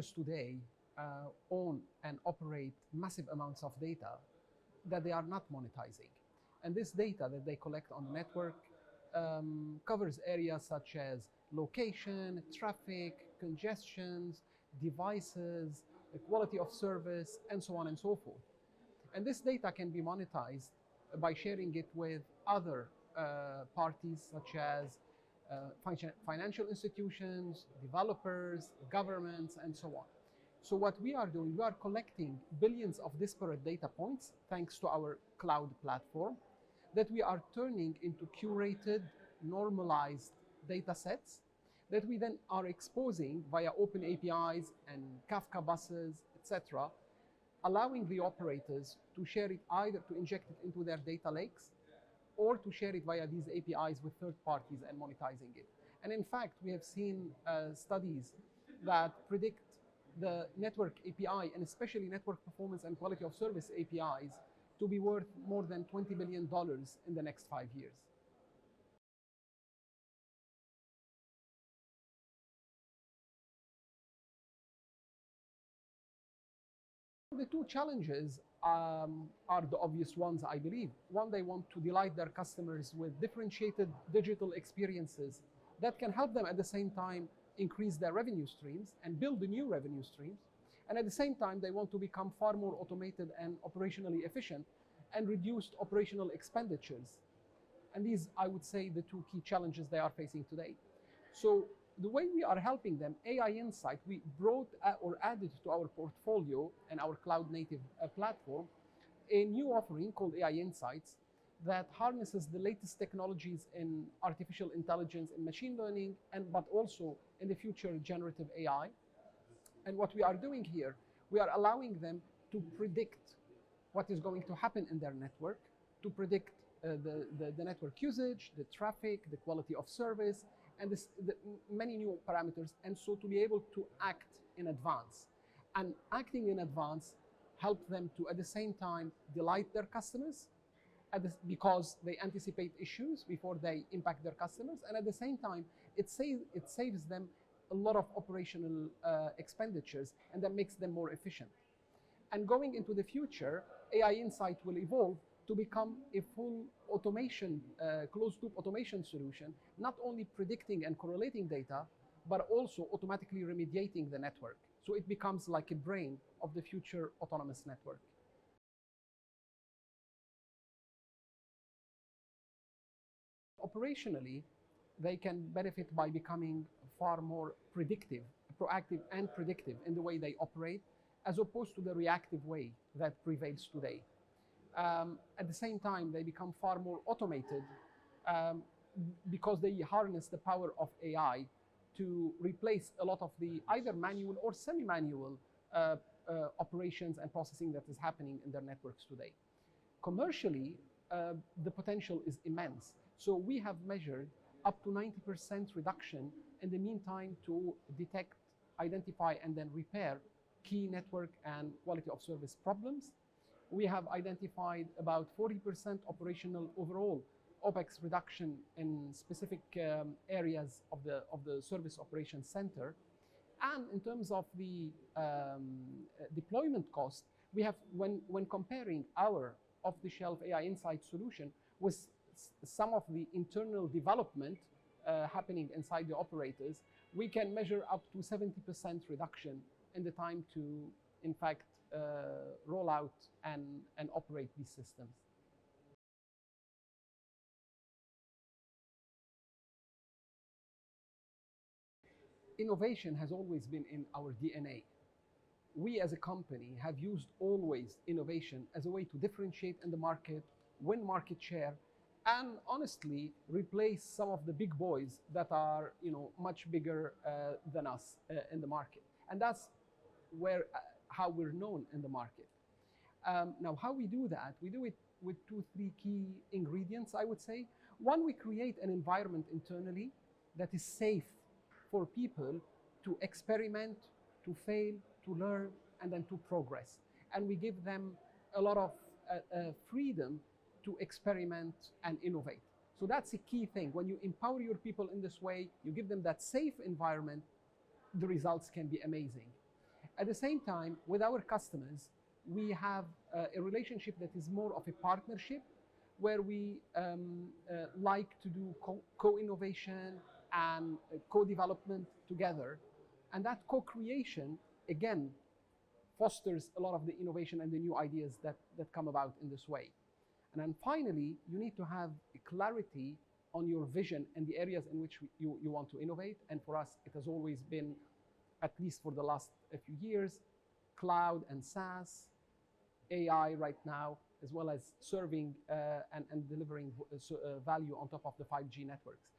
operators today own and operate massive amounts of data that they are not monetizing. And this data that they collect on the network covers areas such as location, traffic, congestions, devices, the quality of service, and so on and so forth. And this data can be monetized by sharing it with other parties such as financial institutions, developers, governments, and so on. So what we are doing, we are collecting billions of disparate data points thanks to our cloud platform that we are turning into curated, normalized data sets that we then are exposing via open APIs and Kafka buses, etc., allowing the operators to share it, either to inject it into their data lakes or to share it via these APIs with third parties and monetizing it. And in fact, we have seen studies that predict the network API, and especially network performance and quality of service APIs, to be worth more than $20 billion in the next 5 years. The two challenges are the obvious ones, I believe. One, they want to delight their customers with differentiated digital experiences that can help them at the same time increase their revenue streams and build new revenue streams. And at the same time, they want to become far more automated and operationally efficient and reduce operational expenditures. And these, I would say, the two key challenges they are facing today. So the way we are helping them, AI Insight, we brought or added to our portfolio and our cloud native platform a new offering called AI Insights that harnesses the latest technologies in artificial intelligence and machine learning, but also in the future generative AI. And what we are doing here, we are allowing them to predict what is going to happen in their network, to predict the network usage, the traffic, the quality of service, and many new parameters, and so to be able to act in advance. And acting in advance help them to, at the same time, delight their customers, because they anticipate issues before they impact their customers, and at the same time, it saves them a lot of operational expenditures, and that makes them more efficient. And going into the future, AI Insight will evolve to become a full automation, closed-loop automation solution, not only predicting and correlating data, but also automatically remediating the network. So it becomes like a brain of the future autonomous network. Operationally, they can benefit by becoming far more predictive, proactive and predictive in the way they operate, as opposed to the reactive way that prevails today. At the same time, they become far more automated because they harness the power of AI to replace a lot of the either manual or semi-manual operations and processing that is happening in their networks today. Commercially, the potential is immense. So we have measured up to 90% reduction in the meantime to detect, identify, and then repair key network and quality of service problems. We have identified about 40% operational overall OPEX reduction in specific areas of the service operations center. And in terms of the deployment cost, we have, when comparing our off-the-shelf AI Insight solution with some of the internal development happening inside the operators, we can measure up to 70% reduction in the time to, in fact, roll out and operate these systems. Innovation has always been in our DNA. We as a company have used always innovation as a way to differentiate in the market, win market share, and honestly replace some of the big boys that are much bigger than us in the market. And that's how we're known in the market. Now, how we do that? We do it with 2-3 key ingredients, I would say. One, we create an environment internally that is safe for people to experiment, to fail, to learn, and then to progress. And we give them a lot of freedom to experiment and innovate. So that's a key thing. When you empower your people in this way, you give them that safe environment, the results can be amazing. At the same time, with our customers, we have a relationship that is more of a partnership, where we like to do co-innovation and co-development together. And that co-creation, again, fosters a lot of the innovation and the new ideas that come about in this way. And then finally, you need to have clarity on your vision and the areas in which you want to innovate. And for us, it has always been, at least for the last few years, cloud and SaaS, AI right now, as well as serving and delivering value on top of the 5G networks.